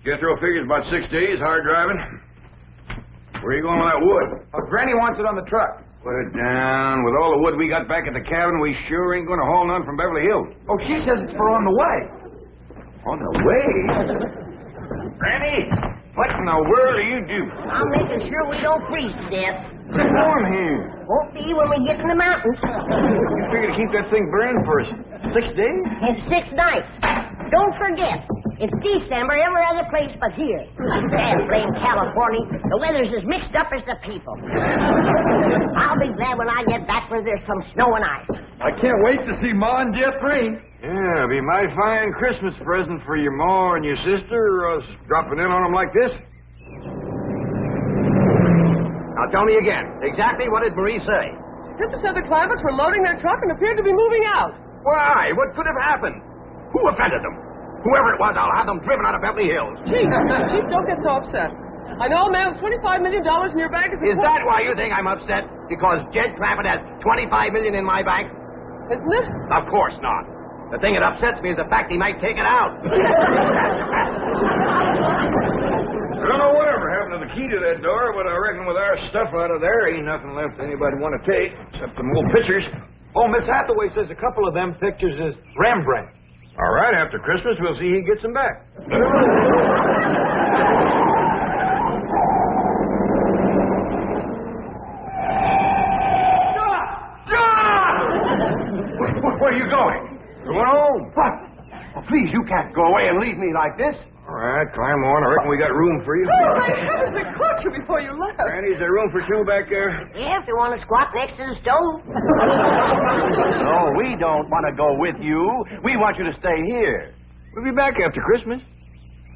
Jethro figures about 6 days, hard driving. Where are you going with that wood? Oh, Granny wants it on the truck. Put it down. With all the wood we got back at the cabin, we sure ain't going to haul none from Beverly Hills. Oh, she says it's for on the way. On the way? Granny, what in the world are you doing? I'm making sure we don't freeze to death. It's warm here. Won't be when we get in the mountains. You figure to keep that thing burning for us 6 days? And 6 nights. Don't forget, it's December every other place but here. Damn blame California. The weather's as mixed up as the people. I'll be glad when I get back where there's some snow and ice. I can't wait to see Ma and Jeffrey. Yeah, it'll be my fine Christmas present for your ma and your sister, us dropping in on them like this. Now tell me again, exactly what did Marie say? Sister said the Clampetts were loading their truck and appeared to be moving out. Why? What could have happened? Who offended them? Whoever it was, I'll have them driven out of Beverly Hills. Chief, don't get so upset. I know a man with $25 million in your bank is... Is that why you think I'm upset? Because Jed Clampett has $25 million in my bank? Isn't it? Of course not. The thing that upsets me is the fact he might take it out. I don't know whatever happened to the key to that door, but I reckon with our stuff out of there, ain't nothing left anybody want to take, except them old pictures. Oh, Miss Hathaway says a couple of them pictures is Rembrandt. All right, after Christmas, we'll see he gets them back. Where are you going? Going home. What? Oh, please, you can't go away and leave me like this. All right, climb on. I reckon we got room for you. Oh, my heavens, I caught you before you left. Granny, is there room for 2 back there? Yeah, if you want to squat next to the stove. No, we don't want to go with you. We want you to stay here. We'll be back after Christmas.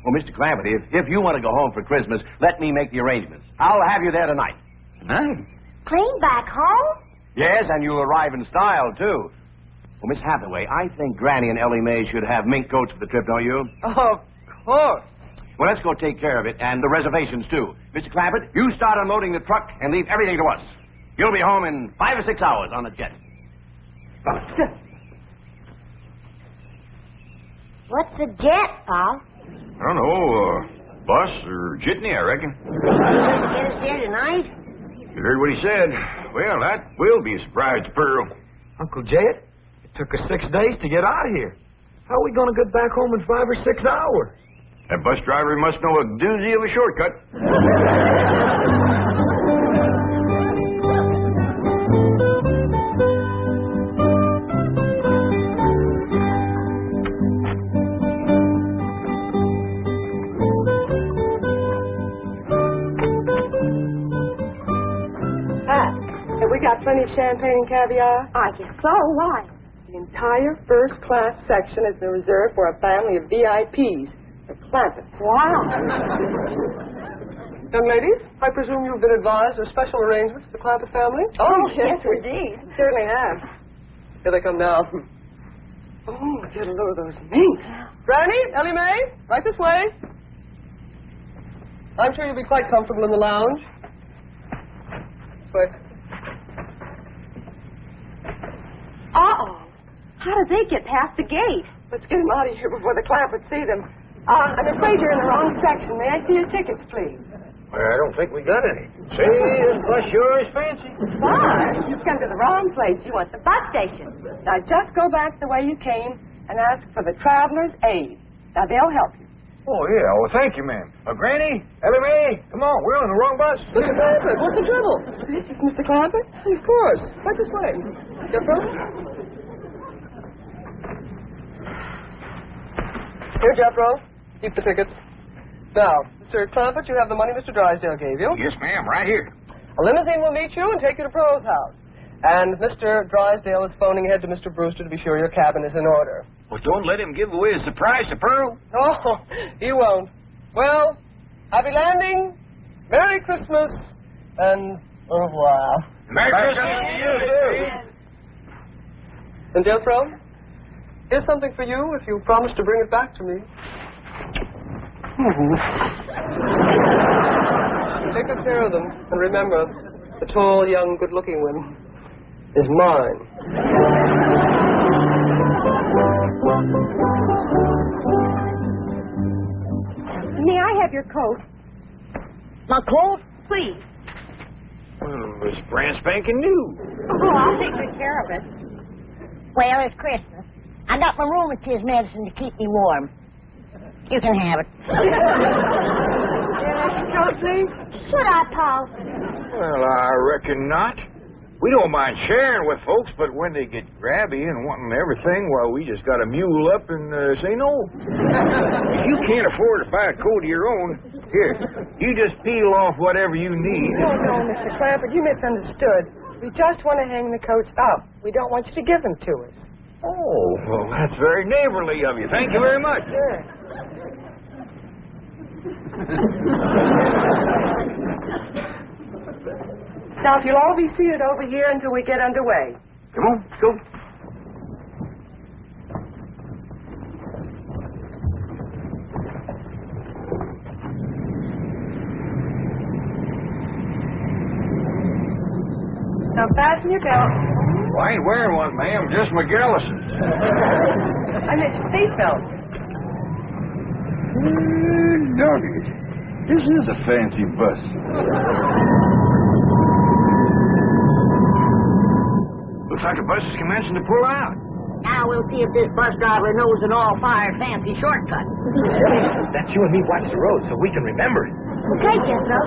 Well, Mr. Clampett, if you want to go home for Christmas, let me make the arrangements. I'll have you there tonight. Tonight? Clean back home? Yes, and you'll arrive in style, too. Well, Miss Hathaway, I think Granny and Ellie Mae should have mink coats for the trip, don't you? Of course. Well, let's go take care of it, and the reservations, too. Mr. Clampett, you start unloading the truck and leave everything to us. You'll be home in 5 or 6 hours on the jet. What's a jet, Paul? I don't know, bus or jitney, I reckon. Get us there tonight? You heard what he said. Well, that will be a surprise to Pearl. Uncle Jed, it took us 6 days to get out of here. How are we going to get back home in 5 or 6 hours? That bus driver must know a doozy of a shortcut. Have we got plenty of champagne and caviar? I guess so. Why? The entire first-class section has been reserved for a family of VIPs, the Clampetts. Wow. Young ladies, I presume you've been advised of special arrangements for the Clampett family? Oh, yes, indeed. Certainly have. Here they come now. Oh, get a load of those minks. Granny, Ellie Mae, right this way. I'm sure you'll be quite comfortable in the lounge. This way. Uh-oh. How did they get past the gate? Let's get them out of here before the Clampetts see them. I'm afraid you're in the wrong section. May I see your tickets, please? Well, I don't think we got any. Say, this bus sure is fancy. Why? You've come to the wrong place. You want the bus station. Now, just go back the way you came and ask for the Traveler's Aid. Now, they'll help you. Oh, yeah. Well, thank you, ma'am. Granny, Ellie Mae, come on. We're on the wrong bus. Mr. Clampett, what's the trouble? This is Mr. Clampett? Of course. Right this way. Jethro? Here, Jethro. Keep the tickets. Now, Mr. Clampett, you have the money Mr. Drysdale gave you. Yes, ma'am. Right here. A limousine will meet you and take you to Pearl's house. And Mr. Drysdale is phoning ahead to Mr. Brewster to be sure your cabin is in order. Well, don't let him give away a surprise to Pearl. Oh, he won't. Well, happy landing, Merry Christmas, and au revoir. Merry Christmas to you, too. And Jethro, here's something for you if you promise to bring it back to me. Take good care of them, and remember, the tall, young, good-looking one is mine. May your coat. My coat? Please. Well, it's brand spanking new. Oh, I'll take good care of it. Well, it's Christmas. I got my rheumatism medicine to keep me warm. You can have it. Coat, please. Should I, Paul? Well, I reckon not. We don't mind sharing with folks, but when they get grabby and wanting everything, well, we just got to mule up and say no. If you can't afford to buy a coat of your own, here, you just peel off whatever you need. No, Mr. Clampett, you misunderstood. We just want to hang the coats up. We don't want you to give them to us. Oh, well, that's very neighborly of you. Thank you very much. Sure. Now, if you'll all be seated over here until we get underway. Come on, let's go. Now, fasten your belt. Well, I ain't wearing one, ma'am. Just my Gallisons. I meant your seatbelt. Doggone. This is a fancy bus. Looks like the bus is commencing to pull out. Now we'll see if this bus driver knows an all-fired fancy shortcut. That's you and me watch the road so we can remember it. Okay, Jethro.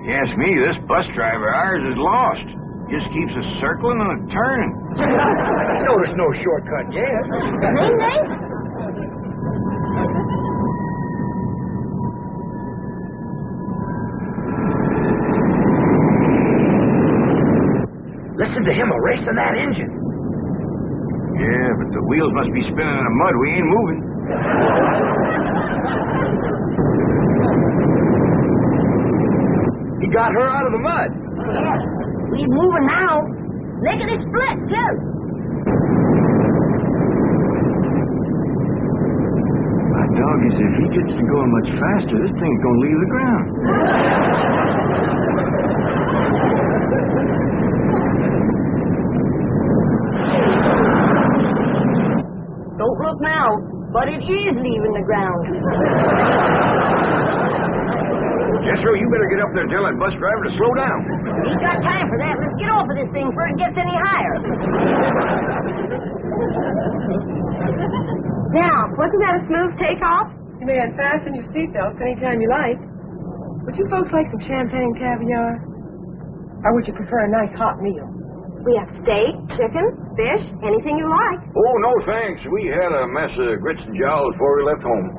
Yes, me, this bus driver of ours is lost. Just keeps us circling and turning. No, there's no shortcut yet. Listen to him erasing that engine. Yeah, but the wheels must be spinning in the mud. We ain't moving. He got her out of the mud. Yeah, he's moving now. Look at it split, too. My dog, he said, if he gets to going much faster, this thing's going to leave the ground. Don't look now, but it is leaving the ground. Jethro, you better get up there and tell that bus driver to slow down. Ain't got time for that. Let's get off of this thing before it gets any higher. Now, wasn't that a smooth takeoff? You may unfasten your seatbelts anytime you like. Would you folks like some champagne caviar? Or would you prefer a nice hot meal? We have steak, chicken, fish, anything you like. Oh, no, thanks. We had a mess of grits and jowls before we left home.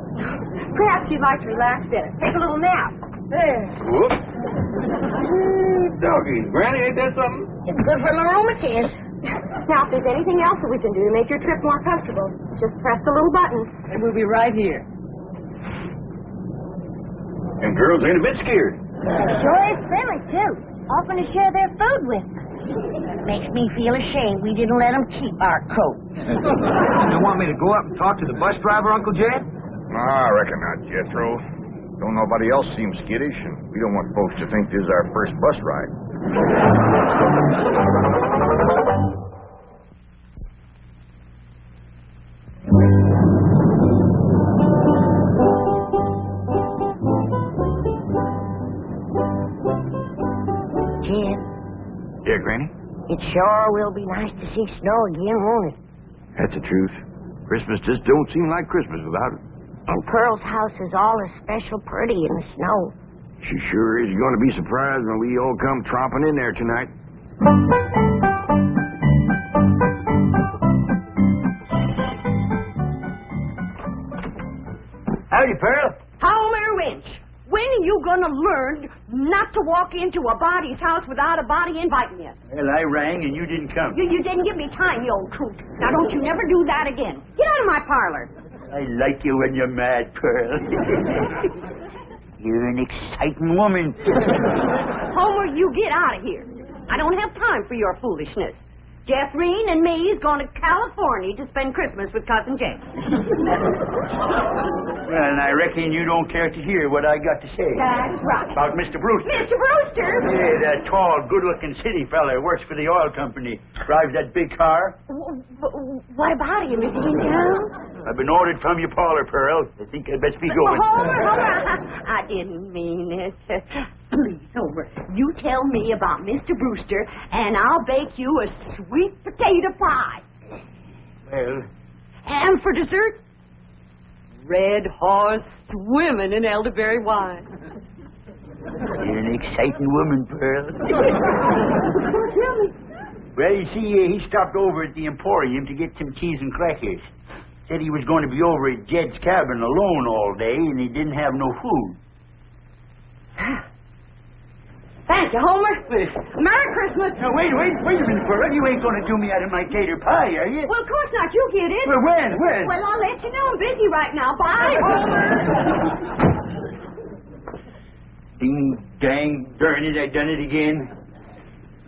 Perhaps you'd like to relax there. Take a little nap. There. Whoop. Doggy. Granny, ain't that something? It's good for my rheumatism. Now, if there's anything else that we can do to make your trip more comfortable, just press the little button. And we'll be right here. Them girls ain't a bit scared. Sure is friendly, too. Often to share their food with us. Makes me feel ashamed we didn't let them keep our coat. You want me to go up and talk to the bus driver, Uncle Jed? I reckon not, Jethro. Don't nobody else seem skittish, and we don't want folks to think this is our first bus ride. Jed, Yeah, Granny? it sure will be nice to see snow again, won't it? That's the truth. Christmas just don't seem like Christmas without it. And Pearl's house is all especial pretty in the snow. She sure is going to be surprised when we all come tromping in there tonight. Howdy, Pearl. Homer Winch, when are you going to learn not to walk into a body's house without a body inviting you? Well, I rang and you didn't come. You didn't give me time, you old coot. Now, don't you never do that again. Get out of my parlor. I like you when you're mad, Pearl. You're an exciting woman. Homer, you get out of here. I don't have time for your foolishness. Jeff Reen and me is going to California to spend Christmas with Cousin Jeff. Well, and I reckon you don't care to hear what I got to say. That's right. About Mr. Brewster. Mr. Brewster? Yeah, that tall, good-looking city fella who works for the oil company. Drives that big car. What about him? Is he in town? I've been ordered from your parlor, Pearl. I think I'd best be going. Homer, I didn't mean it. Please, Homer, you tell me about Mr. Brewster, and I'll bake you a sweet potato pie. Well... And for dessert, red horse swimming in elderberry wine. You're an exciting woman, Pearl. Tell me. Well, you see, he stopped over at the Emporium to get some cheese and crackers. Said he was going to be over at Jed's cabin alone all day, and he didn't have no food. Thank you, Homer. Merry Christmas. Now, wait a minute, Pearl. You ain't going to do me out of my tater pie, are you? Well, of course not. You get it. Well, when? Well, I'll let you know. I'm busy right now. Bye, Homer. Ding, dang, darn it, I done it again.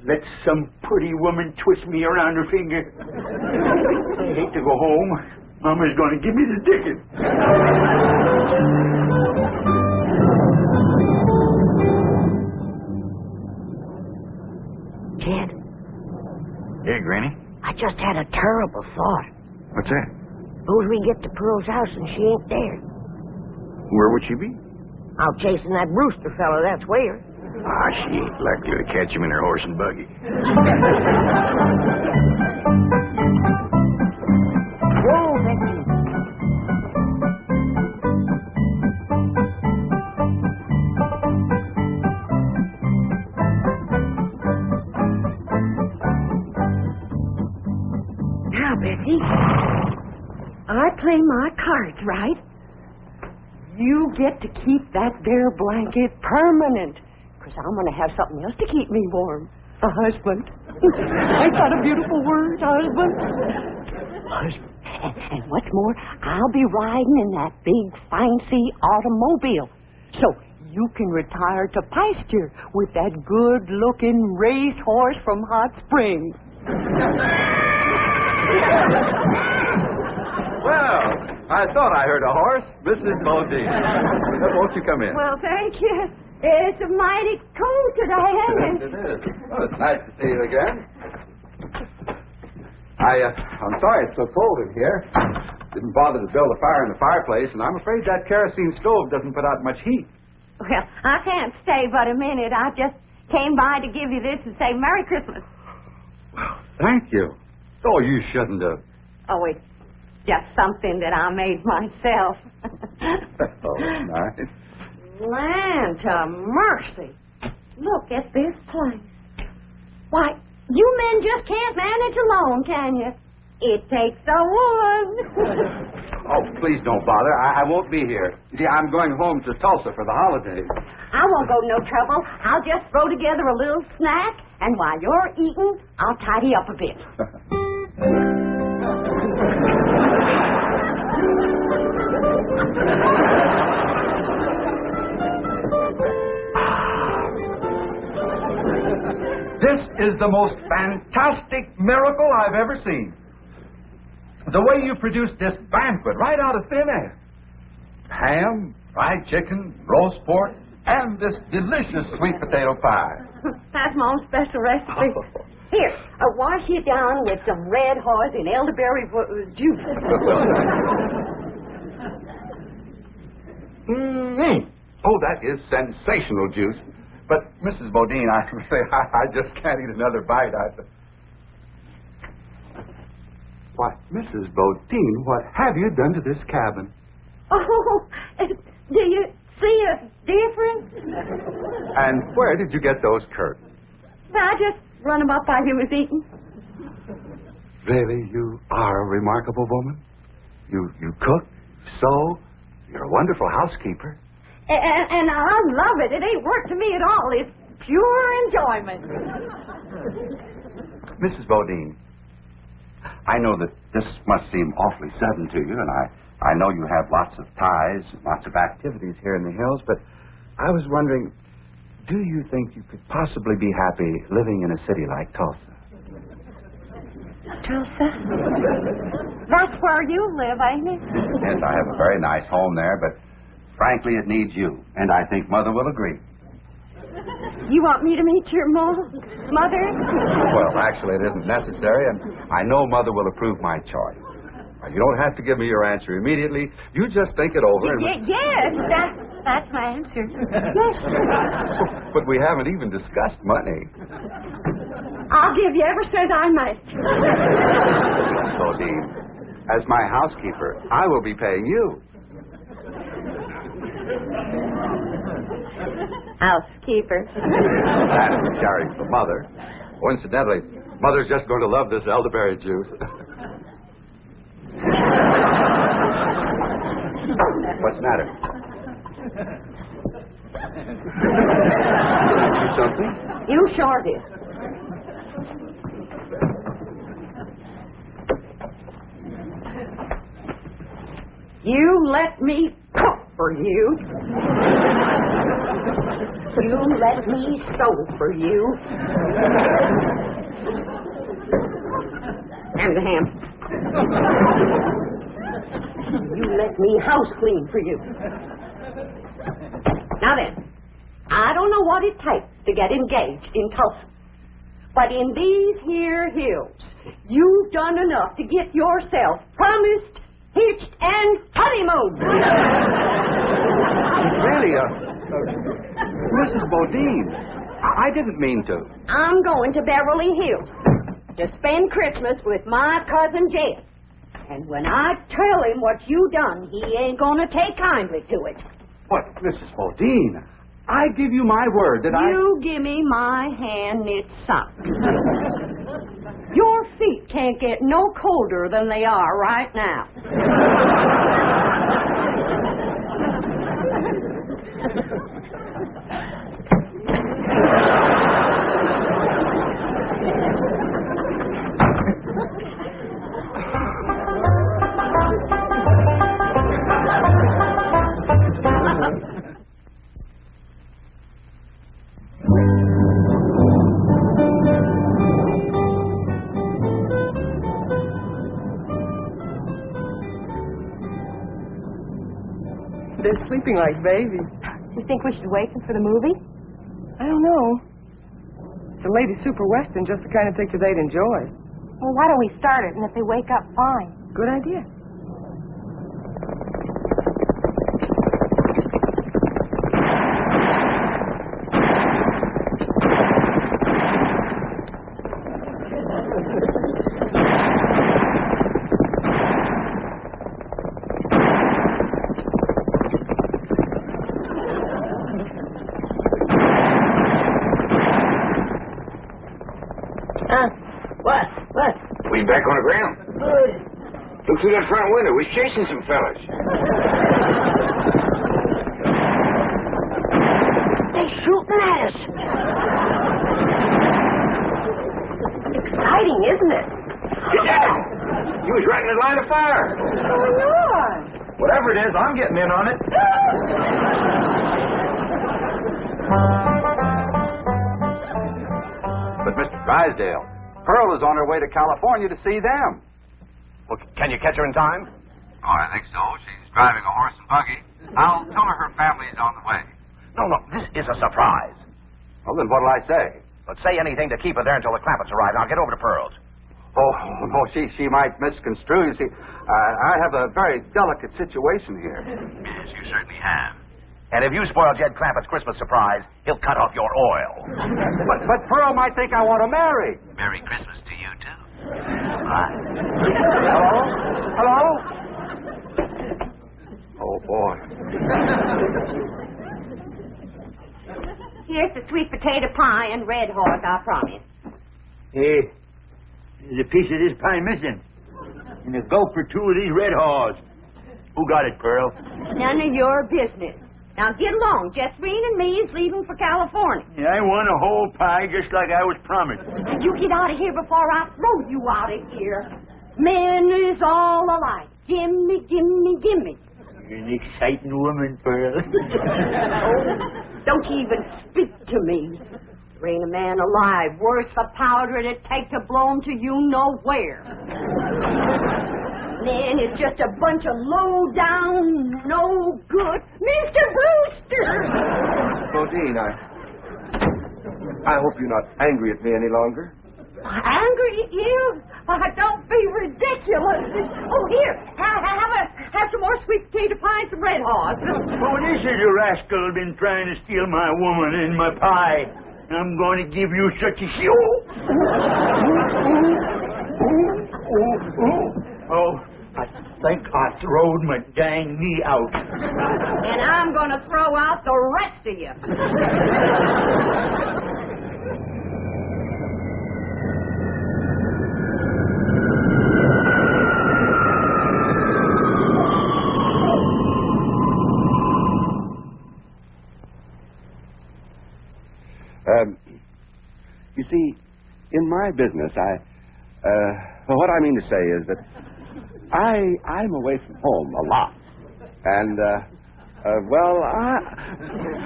Let some pretty woman twist me around her finger. I hate to go home. Mama's going to give me the ticket. Jed. Yeah, Granny? I just had a terrible thought. What's that? Suppose we get to Pearl's house and she ain't there. Where would she be? Out chasing that Brewster fella, that's where. Ah, she ain't likely to catch him in her horse and buggy. Whoa, Becky. Now, Becky, I play my cards right. You get to keep that there blanket permanent. Because I'm going to have something else to keep me warm. A husband. Ain't that a beautiful word, husband? Husband. And what's more, I'll be riding in that big, fancy automobile. So you can retire to pasture with that good-looking raised horse from Hot Springs. Well, I thought I heard a horse. Mrs. Modine. Won't you come in? Well, thank you. It's mighty cold today, ain't it? It is. Well, it's nice to see you again. I'm sorry it's so cold in here. Didn't bother to build a fire in the fireplace, and I'm afraid that kerosene stove doesn't put out much heat. Well, I can't stay but a minute. I just came by to give you this and say Merry Christmas. Thank you. Oh, you shouldn't have. Oh, it's just something that I made myself. Oh, that's nice. Land to mercy. Look at this place. Why, you men just can't manage alone, can you? It takes a woman. Oh, please don't bother. I won't be here. See, I'm going home to Tulsa for the holidays. I won't go to no trouble. I'll just throw together a little snack, and while you're eating, I'll tidy up a bit. This is the most fantastic miracle I've ever seen. The way you produced this banquet right out of thin air. Ham, fried chicken, roast pork, and this delicious sweet potato pie. That's my own special recipe. Here, wash it down with some red horse and elderberry juice. Mm-hmm. Oh, that is sensational juice. But, Mrs. Bodine, I just can't eat another bite. Why, Mrs. Bodine, what have you done to this cabin? Oh, do you see a difference? And where did you get those curtains? I just run them up while you was eating. Really, you are a remarkable woman. You cook, sew, you're a wonderful housekeeper. And I love it. It ain't work to me at all. It's pure enjoyment. Mrs. Bodine, I know that this must seem awfully sudden to you, and I know you have lots of ties, lots of activities here in the hills, but I was wondering, do you think you could possibly be happy living in a city like Tulsa? Tulsa? That's where you live, ain't it? Yes, I have a very nice home there, but frankly, it needs you, and I think Mother will agree. You want me to meet your mother? Well, actually, it isn't necessary, and I know Mother will approve my choice. You don't have to give me your answer immediately. You just think it over. And Yes, that's my answer. Yes. But we haven't even discussed money. I'll give you every cent I make. Bodine, as my housekeeper, I will be paying you. Housekeeper. That's the carry for Mother. Oh, incidentally, Mother's just going to love this elderberry juice. What's the matter? Do something? You sure did. You let me cook for you. You let me sew for you. And the ham. You let me house clean for you. Now then, I don't know what it takes to get engaged in Tulsa, but in these here hills, you've done enough to get yourself promised, hitched, and honeymoon. Really, Mrs. Bodine, I didn't mean to. I'm going to Beverly Hills to spend Christmas with my cousin Jed. And when I tell him what you done, he ain't gonna take kindly to it. What, Mrs. Bodine? I give you my word that You give me my hand-knit socks. Your feet can't get no colder than they are right now. They're sleeping like babies. You think we should wait for the movie? I don't know. The Lady Super Western, just the kind of picture they'd enjoy. Well, why don't we start it, and if they wake up, fine. Good idea. Back on the ground. Look through that front window. We're chasing some fellas. They shooting at us. Exciting, isn't it? Get down. You was right in the line of fire. What's going on? Whatever it is, I'm getting in on it. But Mr. Drysdale, Pearl is on her way to California to see them. Well, can you catch her in time? Oh, I think so. She's driving a horse and buggy. I'll tell her family's on the way. No, this is a surprise. Well, then what'll I say? But say anything to keep her there until the Clampetts arrive, and I'll get over to Pearl's. Oh, no, she might misconstrue. You see, I have a very delicate situation here. Yes, you certainly have. And if you spoil Jed Clampett's Christmas surprise, he'll cut off your oil. But Pearl might think I want to marry. Merry Christmas to you, too. Hello? Oh, boy. Here's the sweet potato pie and red horse, I promise. Hey, there's a piece of this pie missing. And a gulp or two of these red haws. Who got it, Pearl? None of your business. Now get along. Jessrine and me is leaving for California. Yeah, I want a whole pie just like I was promised. And you get out of here before I throw you out of here. Men is all alike. Gimme, gimme, gimme. You're an exciting woman, Pearl. Oh, don't you even speak to me. There ain't a man alive worth the powder it'd take to blow him to you nowhere. Man, it's just a bunch of low-down, no-good... Mr. Brewster! Bodine, I hope you're not angry at me any longer. Angry at you? Don't be ridiculous. Oh, here, have some more sweet potato pie and some Red Hot. Oh, this is a rascal been trying to steal my woman and my pie. I'm going to give you such a show. Oh, I think I throwed my dang knee out. And I'm going to throw out the rest of you. You see, in my business, what I mean to say is that I'm away from home a lot. And,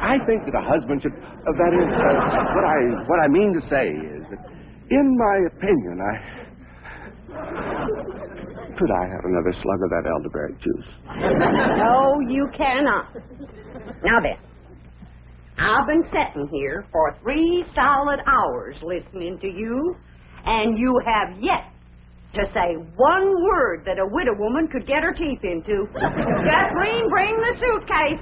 I think that a husband should, that is, what I mean to say is that, in my opinion, could I have another slug of that elderberry juice? No, you cannot. Now then. I've been sitting here for 3 solid hours listening to you, and you have yet to say one word that a widow woman could get her teeth into. Jeffrey, bring the suitcase.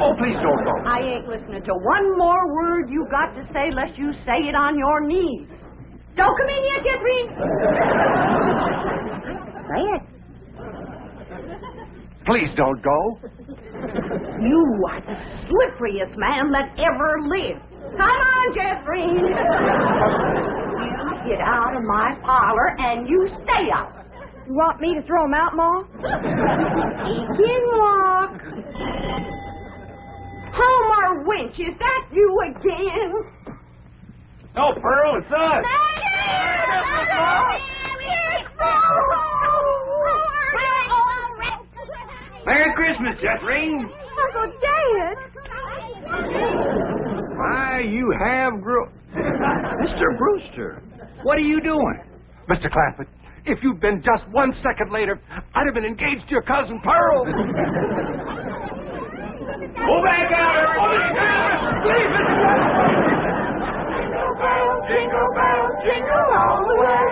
Oh, please don't go. I ain't listening to one more word you got to say lest you say it on your knees. Don't come in yet, Jeffrey. Say it. Please don't go. You are the slipperiest man that ever lived. Come on, Jeffrey. You get out of my parlor and you stay out. You want me to throw him out, Ma? He can walk. Homer Winch, is that you again? No, Pearl, it's us. Merry Christmas, Jeffrey. Uncle Dad. Why, you have Mr. Brewster, what are you doing? Mr. Clampett, if you'd been just 1 second later, I'd have been engaged to your cousin Pearl. Go back out, everybody. Please, Mr. Clampett. Jingle bells, jingle all the way.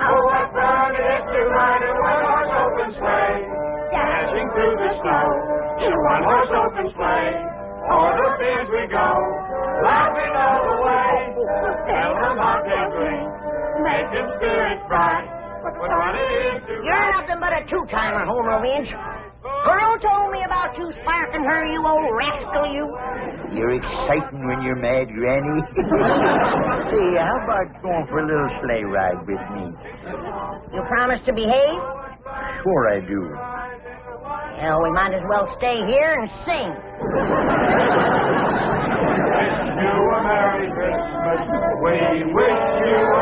Oh, what fun it is to ride in one-horse open sleigh. Dashing through the snow in a one-horse open sleigh. O'er the fields we go, laughing all the way. Tell them how they drink, making spirits bright. What fun it is to You're nothing but a two-timer, Homer Winch. Pearl told me about you sparking her, you old rascal, you. You're exciting when you're mad, Granny. Say, how about going for a little sleigh ride with me? You promise to behave? Sure I do. Well, we might as well stay here and sing. wish you a Merry Christmas. We wish you a